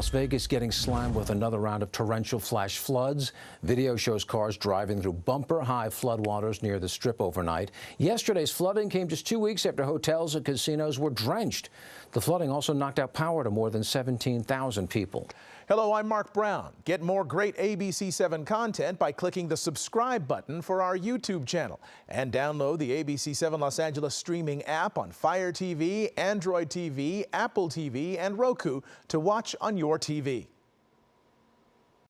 Las Vegas getting slammed with another round of torrential flash floods. Video shows cars driving through bumper-high floodwaters near the Strip overnight. Yesterday's flooding came just 2 weeks after hotels and casinos were drenched. The flooding also knocked out power to more than 17,000 people. Hello, I'm Mark Brown. Get more great ABC7 content by clicking the subscribe button for our YouTube channel. And download the ABC7 Los Angeles streaming app on Fire TV, Android TV, Apple TV, and Roku to watch on your TV.